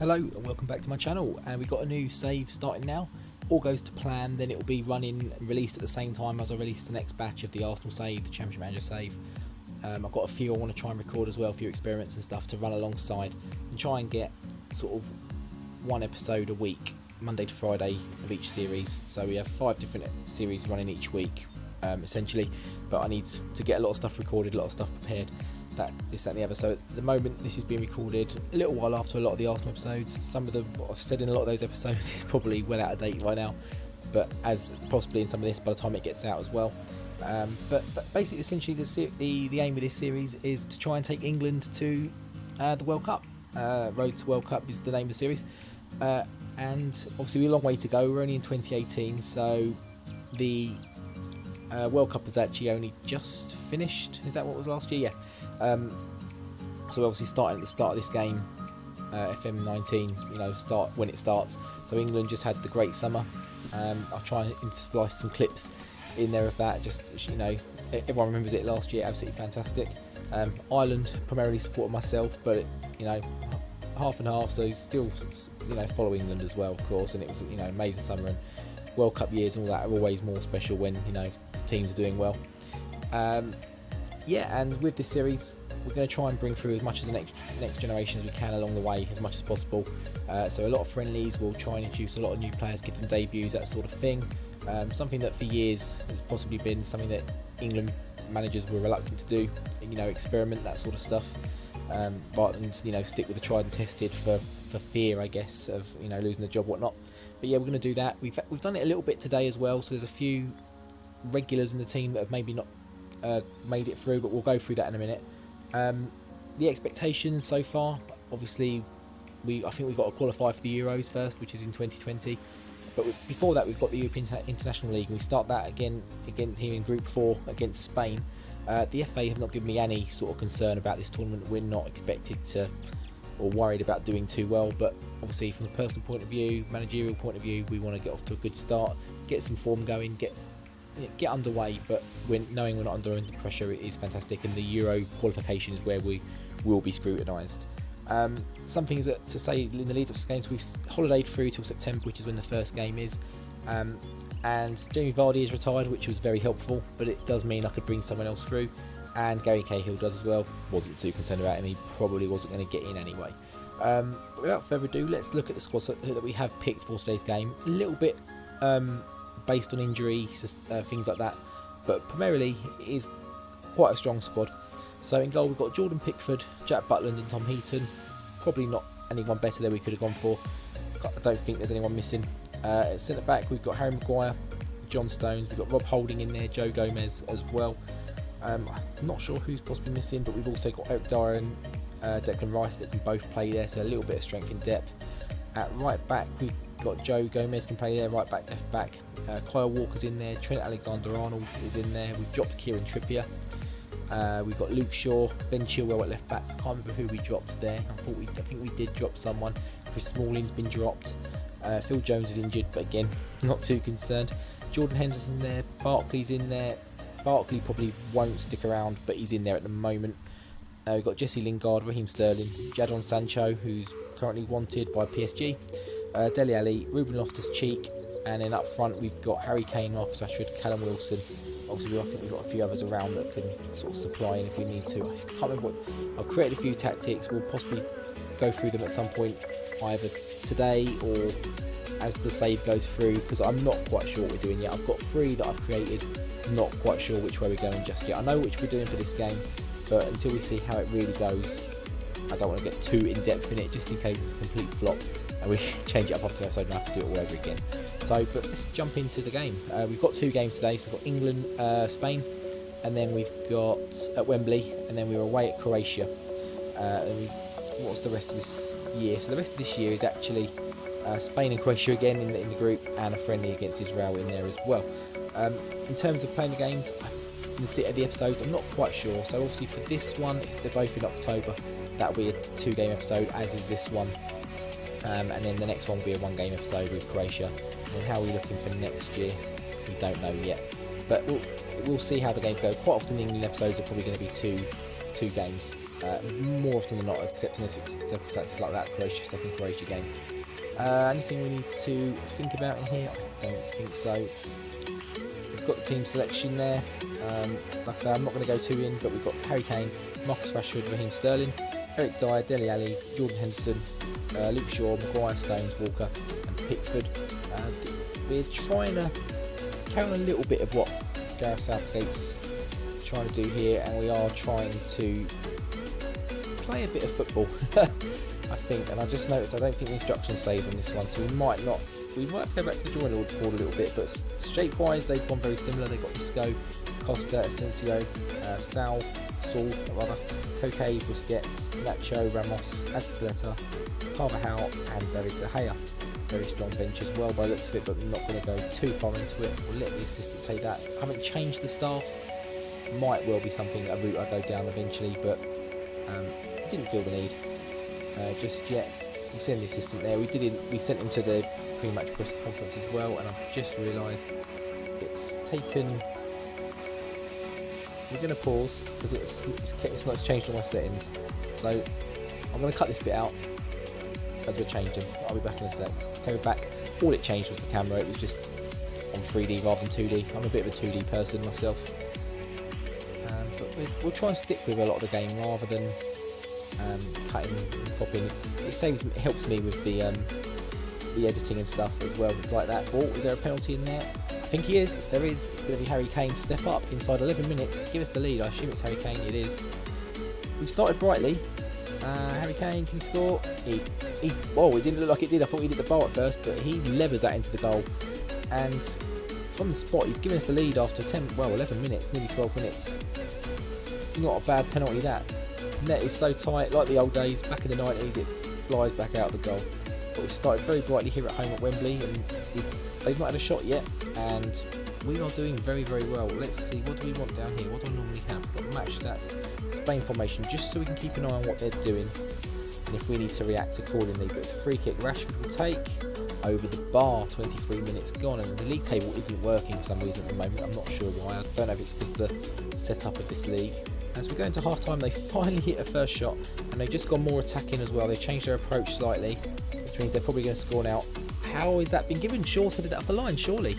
Hello and welcome back to my channel, and we've got a new save starting now. All goes to plan, then it will be running and released at the same time as I release the next batch of the Arsenal save, the Championship Manager save. I've got a few I want to try and record as well, a few experiments and stuff to run alongside and try and get sort of one episode a week, Monday to Friday of each series. So we have 5 different series running each week essentially, but I need to get a lot of stuff recorded, a lot of stuff prepared. This, that and the other. So at the moment this is being recorded a little while after a lot of the Arsenal episodes. Some of what I've said in a lot of those episodes is probably well out of date right now, but as possibly in some of this by the time it gets out as well. But basically essentially the aim of this series is to try and take England to the World Cup. Road to World Cup is the name of the series, and obviously we're a long way to go. We're only in 2018, so the World Cup was actually only just finished. Is that what was last year? Yeah. So obviously starting at the start of this game, FM19, start when it starts. So England just had the great summer. I'll try and intersplice some clips in there of that. Just everyone remembers it last year. Absolutely fantastic. Ireland primarily supported myself, but half and half. So still follow England as well, of course. And it was amazing summer, and World Cup years and all that are always more special when teams are doing well. And with this series we're going to try and bring through as much of the next generation as we can along the way, as much as possible. So a lot of friendlies, we'll try and introduce a lot of new players, give them debuts, that sort of thing. Something that for years has possibly been something that England managers were reluctant to do, experiment, that sort of stuff, rather than stick with the tried and tested for fear, I guess, of losing the job, whatnot. But yeah, we're going to do that. We've done it a little bit today as well, so there's a few regulars in the team that have maybe not made it through, but we'll go through that in a minute. The expectations so far, obviously I think we've got to qualify for the Euros first, which is in 2020, but before that we've got the European International League, and we start that again here in Group 4 against Spain. The FA have not given me any sort of concern about this tournament. We're not expected to or worried about doing too well, but obviously from a personal point of view, managerial point of view, we want to get off to a good start, get some form going, get underway, but knowing we're not under pressure, it is fantastic, and the Euro qualification is where we will be scrutinised. Something to say in the lead up to games, we've holidayed through till September, which is when the first game is, and Jamie Vardy is retired, which was very helpful, but it does mean I could bring someone else through, and Gary Cahill does as well. Wasn't too concerned about him, he probably wasn't going to get in anyway. Without further ado, let's look at the squad that we have picked for today's game. A little bit based on injury, things like that, but primarily it is quite a strong squad. So in goal we've got Jordan Pickford, Jack Butland and Tom Heaton. Probably not anyone better than we could have gone for. I don't think there's anyone missing. At centre back we've got Harry Maguire, John Stones, we've got Rob Holding in there, Joe Gomez as well. I'm not sure who's possibly missing, but we've also got Eric Dyer and Declan Rice that can both play there, so a little bit of strength in depth. At right back we've got Joe Gomez can play there, right back, left back. Kyle Walker's in there, Trent Alexander-Arnold is in there, we've dropped Kieran Trippier. We've got Luke Shaw, Ben Chilwell at left back. I can't remember who we dropped there. I think we did drop someone. Chris Smalling's been dropped. Phil Jones is injured, but again, not too concerned. Jordan Henderson's there, Barkley's in there. Barkley probably won't stick around, but he's in there at the moment. We've got Jesse Lingard, Raheem Sterling, Jadon Sancho, who's currently wanted by PSG, Dele Alli, Ruben Loftus-Cheek, and then up front we've got Harry Kane, Marcus Rashford, Callum Wilson. Obviously I think we've got a few others around that can sort of supply in if we need to. I can't remember I've created a few tactics. We'll possibly go through them at some point, either today or as the save goes through, because I'm not quite sure what we're doing yet. I've got 3 that I've created, not quite sure which way we're going just yet. I know which we're doing for this game, but until we see how it really goes, I don't want to get too in depth in it, just in case it's a complete flop and we change it up after that, so I don't have to do it all over again. But let's jump into the game. We've got 2 games today, so we've got England, Spain, and then we've got at Wembley, and then we're away at Croatia. What's the rest of this year? So the rest of this year is actually Spain and Croatia again in the group, and a friendly against Israel in there as well. In terms of playing the games, in the episodes, I'm not quite sure. So obviously for this one, they're both in October. That'll be a 2-game episode, as is this one. And then the next one will be a 1-game episode with Croatia. And how we're looking for next year, we don't know yet. But we'll see how the games go. Quite often the England episodes are probably going to be two games. more often than not, except in circumstances like that second Croatia game. Anything we need to think about in here? I don't think so. We've got the team selection there. Like I say, I'm not going to go too in, but we've got Harry Kane, Marcus Rashford, Raheem Sterling, Eric Dyer, Dele Alli, Jordan Henderson, Luke Shaw, Maguire, Stones, Walker and Pickford. We're trying to carry on a little bit of what Gareth Southgate's trying to do here, and we are trying to play a bit of football, I think. And I just noticed I don't think the instructions saved on this one, so we might have to go back to the drawing board a little bit. But shape wise they've gone very similar. They've got Isco, Costa, Asensio, Saul, Koke, Busquets, Nacho, Ramos, Azpilicueta, Carvajal and David De Gea. Very strong bench as well by the looks of it, but we're not going to go too far into it. We'll let the assistant take that. I haven't changed the staff. Might well be something, a route I go down eventually, but didn't feel the need just yet. We've seen the assistant there. We sent him to the pre-match press conference as well, and I've just realised it's taken. We're going to pause because it's not changed all my settings, so I'm going to cut this bit out as we're changing. I'll be back in a sec. Okay, we're back. All it changed was the camera. It was just on 3D rather than 2D. I'm a bit of a 2D person myself. But we'll try and stick with a lot of the game rather than cutting and popping. It helps me with the editing and stuff as well. It's like that. Oh, is there a penalty in there? I think he is. There is. It's going to be Harry Kane. Step up inside 11 minutes to give us the lead. I assume it's Harry Kane. It is. We've started brightly. Harry Kane can score. Whoa, it didn't look like it did. I thought he did the bar at first, but he levers that into the goal. And from the spot, he's given us the lead after 11 minutes, nearly 12 minutes. Not a bad penalty, that. Net is so tight, like the old days, back in the 90s, it flies back out of the goal. But we've started very brightly here at home at Wembley, and they've not had a shot yet, and we are doing very, very well. Let's see, what do we want down here? What do I normally have? We've got match stats, Spain formation, just so we can keep an eye on what they're doing, and if we need to react accordingly. But it's a free kick. Rashford will take over the bar. 23 minutes gone, and the league table isn't working for some reason at the moment. I'm not sure why. I don't know if it's because of the setup of this league. As we go into half time, they finally hit a first shot, and they've just gone more attacking as well. They've changed their approach slightly, which means they're probably going to score now. How has that been given? Shaw said it off the line, surely.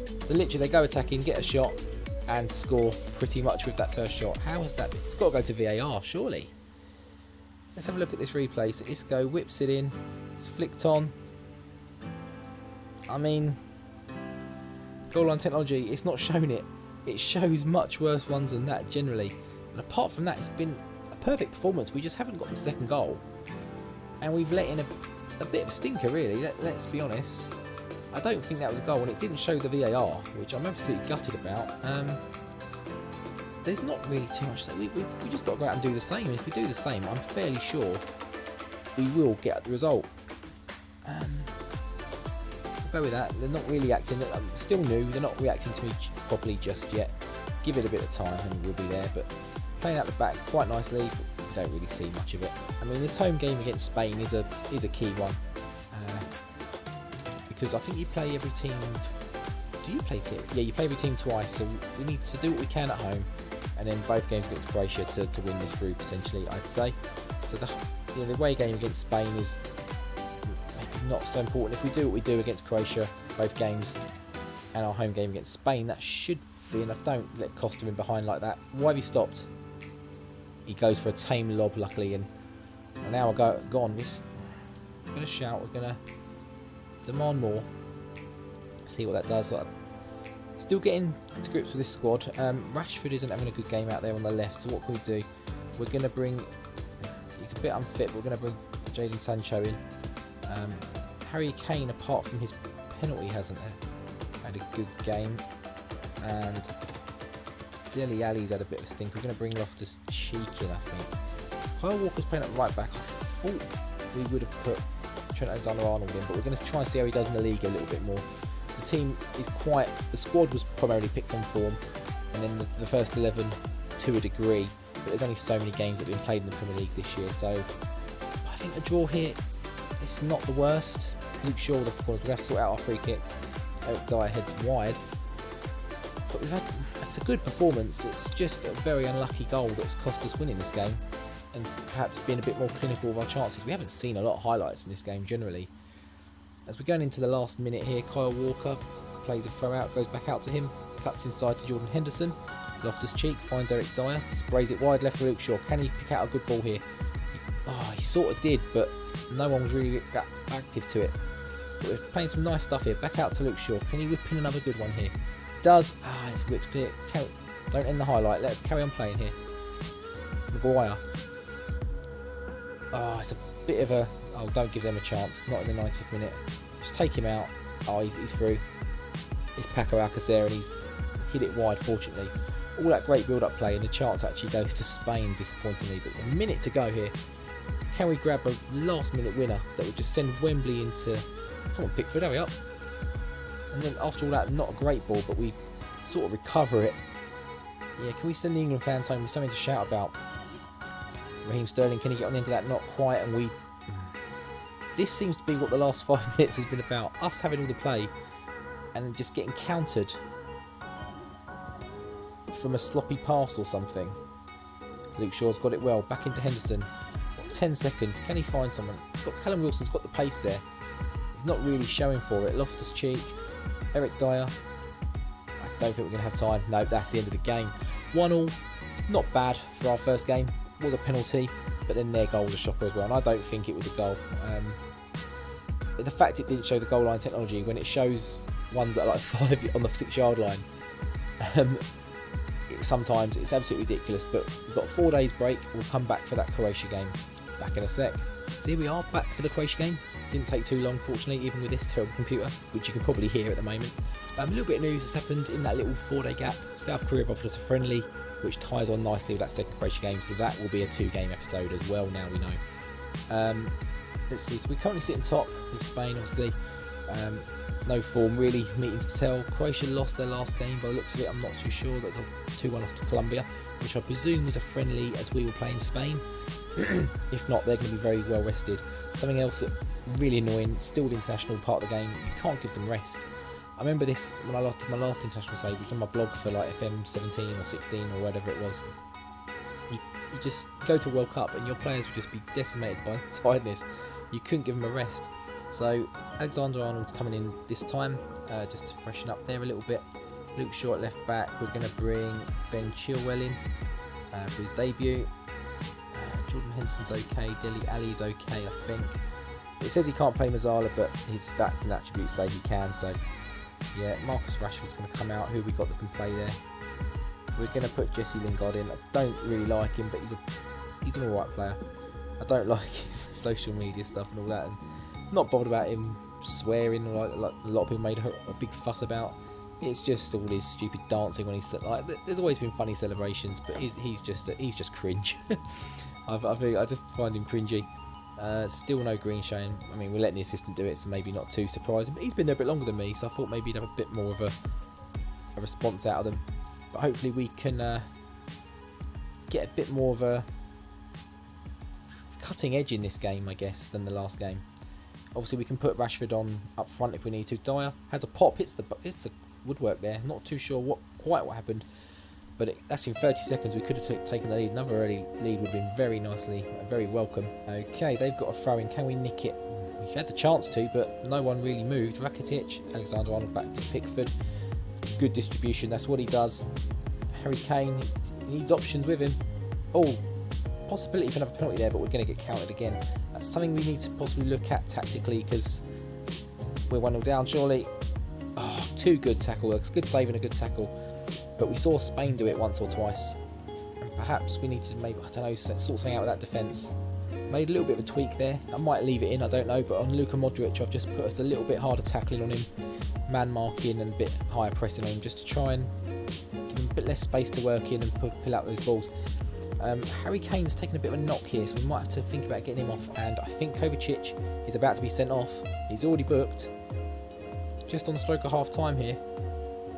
So literally they go attacking, get a shot and score pretty much with that first shot. How has that been? It's got to go to VAR, surely. Let's have a look at this replay. So Isco whips it in, it's flicked on. I mean, goal line technology, it's not shown it. It shows much worse ones than that generally. And apart from that, it's been a perfect performance. We just haven't got the second goal. And we've let in a bit of a stinker, really. Let's be honest. I don't think that was a goal, and it didn't show the VAR, which I'm absolutely gutted about. There's not really too much. We just got to go out and do the same. And if we do the same, I'm fairly sure we will get the result. Go with that. They're not really acting. Still new. They're not reacting to me properly just yet. Give it a bit of time, and we'll be there. But playing out the back quite nicely. But we don't really see much of it. I mean, this home game against Spain is a key one. Because I think you play every team. Do you play team? Yeah, you play every team twice, so we need to do what we can at home, and then both games against Croatia to win this group. Essentially, I'd say. So the away game against Spain is maybe not so important. If we do what we do against Croatia, both games, and our home game against Spain, that should be enough. Don't let Costa in behind like that. Why have you stopped? He goes for a tame lob, luckily, and now I go on. We're going to shout. We're going to demand more. See what that does. Still getting to grips with this squad. Rashford isn't having a good game out there on the left, so what can we do? We're going to bring. He's a bit unfit, but we're going to bring Jadon Sancho in. Harry Kane, apart from his penalty, hasn't had a good game, and Dele Alli's had a bit of a stink. We're going to bring Loftus-Cheek in, I think. Kyle Walker's playing at right back. I thought we would have put Trent Alexander-Arnold in, but we're going to try and see how he does in the league a little bit more. The team is the squad was primarily picked on form, and then the first 11 to a degree, but there's only so many games that have been played in the Premier League this year, so I think the draw here is not the worst. Luke Shaw, of course, we're going to sort out our free kicks. Eric Dyer heads wide, but it's a good performance. It's just a very unlucky goal that's cost us winning this game. and perhaps being a bit more clinical with our chances. We haven't seen a lot of highlights in this game generally. As we're going into the last minute here, Kyle Walker plays a throw out, goes back out to him, cuts inside to Jordan Henderson. Loftus-Cheek finds Eric Dyer, sprays it wide left for Luke Shaw. Can he pick out a good ball here? Oh, he sort of did, but no one was really that active to it. But we're playing some nice stuff here. Back out to Luke Shaw. Can he whip in another good one here? Does. Ah, it's whipped clear. Don't end the highlight. Let's carry on playing here. Maguire. Oh, it's a bit of a... Oh, don't give them a chance. Not in the 90th minute. Just take him out. Oh, he's through. It's Paco Alcacer and he's hit it wide, fortunately. All that great build-up play, and the chance actually goes to Spain, disappointingly. But it's a minute to go here. Can we grab a last-minute winner that would just send Wembley into... Come on, Pickford, hurry up. And then after all that, not a great ball, but we sort of recover it. Yeah, can we send the England fans home with something to shout about? Raheem Sterling, can he get on into that? Not quite, and we... This seems to be what the last 5 minutes has been about. Us having all the play and just getting countered from a sloppy pass or something. Luke Shaw's got it well. Back into Henderson. 10 seconds. Can he find someone? Callum Wilson's got the pace there. He's not really showing for it. Loftus-Cheek. Eric Dyer. I don't think we're going to have time. No, that's the end of the game. 1-1. Not bad for our first game. Was a penalty, but then their goal was a shocker as well. And I don't think it was a goal. The fact it didn't show the goal line technology when it shows ones that are like 5 on the 6-yard line. Sometimes it's absolutely ridiculous, but we've got a 4 days break. We'll come back for that Croatia game back in a sec. So here we are back for the Croatia game. Didn't take too long, fortunately, even with this terrible computer, which you can probably hear at the moment. A little bit of news that's happened in that little 4-day gap. South Korea have offered us a friendly, which ties on nicely with that second Croatia game, so that will be a 2-game episode as well, now we know. Let's see, so we currently sit in top with Spain, obviously. No form really, meetings to tell. Croatia lost their last game by the looks of it. I'm not too sure. That's a 2-1 off to Colombia, which I presume was a friendly as we were playing Spain. If not, they're going to be very well rested. Something else that really annoying, still the international part of the game, you can't give them rest. I remember this when I lost my last international save, which was on my blog for like FM 17 or 16 or whatever it was. You just go to World Cup and your players would just be decimated by tiredness. You couldn't give them a rest. So Alexander-Arnold's coming in this time, just to freshen up there a little bit. Luke Shaw at left back. We're going to bring Ben Chilwell in for his debut. Jordan Henderson's okay. Dele Alli's okay, I think. It says he can't play Mazzala, but his stats and attributes say he can. So yeah, Marcus Rashford's going to come out. Who we got that can play there? We're going to put Jesse Lingard in. I don't really like him, but he's an alright player. I don't like his social media stuff and all that. And not bothered about him swearing like a lot of people made a big fuss about. It's just all his stupid dancing when he's like. There's always been funny celebrations, but he's just cringe. I just find him cringy. Still no green showing. I mean, we're letting the assistant do it, so maybe not too surprising. But he's been there a bit longer than me, so I thought maybe he'd have a bit more of a response out of them. But hopefully we can get a bit more of a cutting edge in this game, I guess, than the last game. Obviously, we can put Rashford on up front if we need to. Dyer has a pop, hits the woodwork there. Not too sure quite what happened, but that's in 30 seconds. We could have taken the lead. Another early lead would have been very nicely, very welcome. Okay, they've got a throw in. Can we nick it? We had the chance to, but no one really moved. Rakitic, Alexander-Arnold back to Pickford. Good distribution. That's what he does. Harry Kane, he needs options with him. Oh, possibility of another penalty there, but we're going to get counted again. That's something we need to possibly look at tactically, because we're 1-0 down, surely. Oh, 2 good tackle works. Good save and a good tackle. But we saw Spain do it once or twice. And perhaps we need to maybe, I don't know, sort something out with that defence. Made a little bit of a tweak there. I might leave it in, I don't know. But on Luka Modric, I've just put us a little bit harder tackling on him. Man marking and a bit higher pressing on him, just to try and give him a bit less space to work in and pull out those balls. Harry Kane's taken a bit of a knock here, so we might have to think about getting him off. And I think Kovacic is about to be sent off. He's already booked. Just on the stroke of half time here.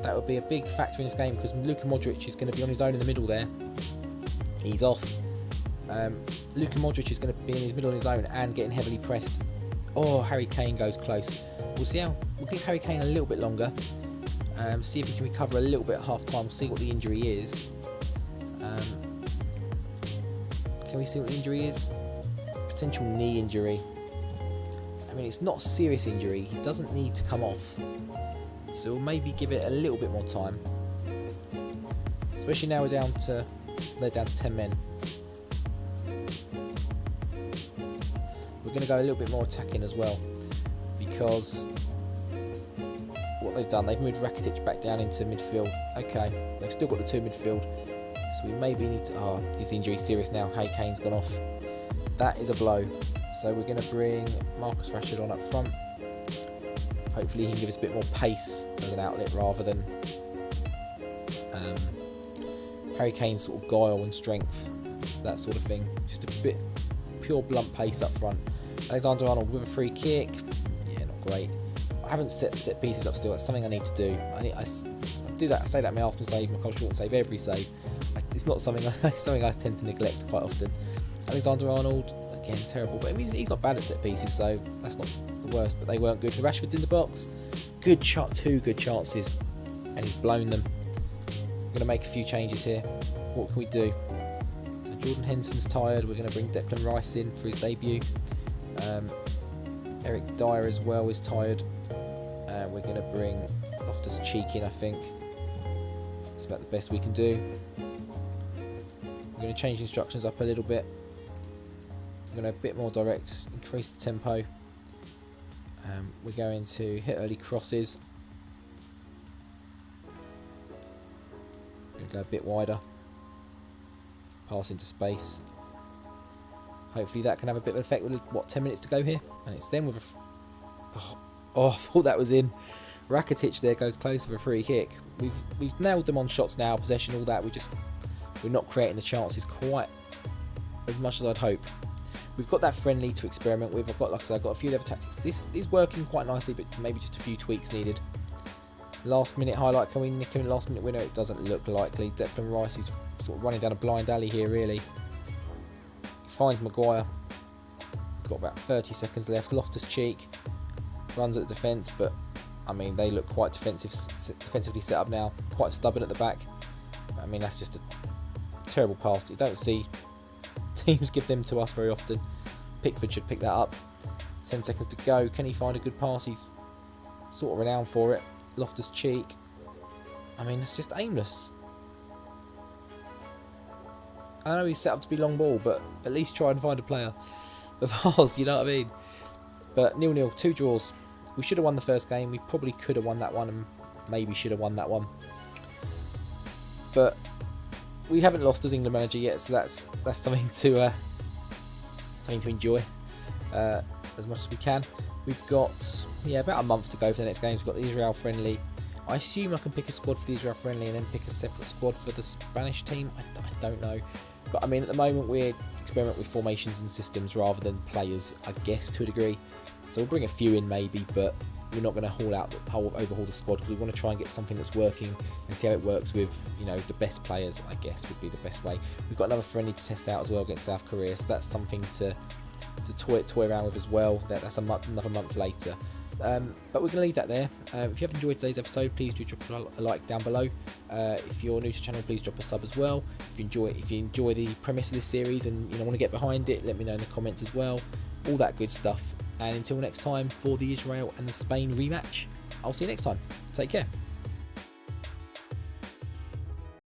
That would be a big factor in this game, because Luka Modric is going to be on his own in the middle there. He's off. Luka Modric is going to be in his middle on his own and getting heavily pressed. Oh, Harry Kane goes close. We'll give Harry Kane a little bit longer. See if he can recover a little bit at half time. We'll see what the injury is. Can we see what the injury is? Potential knee injury. I mean, it's not a serious injury. He doesn't need to come off. So we'll maybe give it a little bit more time. Especially now they're down to 10 men. We're going to go a little bit more attacking as well, because what they've done, they've moved Rakitic back down into midfield. Okay, they've still got the two midfield, so we maybe need to... Oh, his injury's serious now. Harry Kane's gone off. That is a blow. So we're going to bring Marcus Rashford on up front. Hopefully he can give us a bit more pace as an outlet rather than Harry Kane's sort of guile and strength, that sort of thing. Just a bit pure blunt pace up front. Alexander-Arnold with a free kick. Yeah, not great. I haven't set pieces up still. That's something I need to do. I do that. I say that in my Arsenal save, my Carl Short save, every save. It's not something I tend to neglect quite often. Alexander-Arnold, again, terrible. But I mean, he's not bad at set pieces, so that's not the worst. But they weren't good. Rashford's in the box. Good shot, 2 good chances, and he's blown them. We're going to make a few changes here. What can we do? So Jordan Henson's tired. We're going to bring Declan Rice in for his debut. Eric Dyer as well is tired. We're going to bring Loftus-Cheek in, I think. It's about the best we can do. We're going to change instructions up a little bit. We're going to a bit more direct, increase the tempo. We're going to hit early crosses. We're going to go a bit wider. Pass into space. Hopefully that can have a bit of an effect with, what, 10 minutes to go here? And it's then with a... Oh, I thought that was in. Rakitic there goes close with a free kick. We've nailed them on shots now, possession, all that. We're not creating the chances quite as much as I'd hope. We've got that friendly to experiment with. Like I said, I've got a few other tactics. This is working quite nicely, but maybe just a few tweaks needed. Last minute highlight, can we nick him last minute winner? It doesn't look likely. Declan Rice is sort of running down a blind alley here, really. He finds Maguire. Got about 30 seconds left. Loftus-Cheek runs at the defence, but I mean, they look quite defensively set up now. Quite stubborn at the back. I mean, that's just a terrible pass. You don't see teams give them to us very often. Pickford should pick that up. 10 seconds to go. Can he find a good pass? He's sort of renowned for it. Loftus-Cheek. I mean, it's just aimless. I know he's set up to be long ball, but at least try and find a player of ours, you know what I mean? But 0-0, 2 draws. We should have won the first game. We probably could have won that one, and maybe should have won that one. But we haven't lost as England manager yet, so that's something to enjoy as much as we can. We've got about a month to go for the next games. We've got the Israel friendly. I assume I can pick a squad for the Israel friendly and then pick a separate squad for the Spanish team. I don't know, but I mean, at the moment we're experimenting with formations and systems rather than players, I guess, to a degree. So we'll bring a few in maybe, but we're not going to overhaul the squad, because we want to try and get something that's working and see how it works with, you know, the best players, I guess, would be the best way. We've got another friendly to test out as well against South Korea, so that's something to toy around with as well. That's another month later. But we're going to leave that there. If you have enjoyed today's episode, please do drop a like down below. If you're new to the channel, please drop a sub as well. If you enjoy the premise of this series and want to get behind it, let me know in the comments as well. All that good stuff. And until next time, for the Israel and the Spain rematch, I'll see you next time. Take care.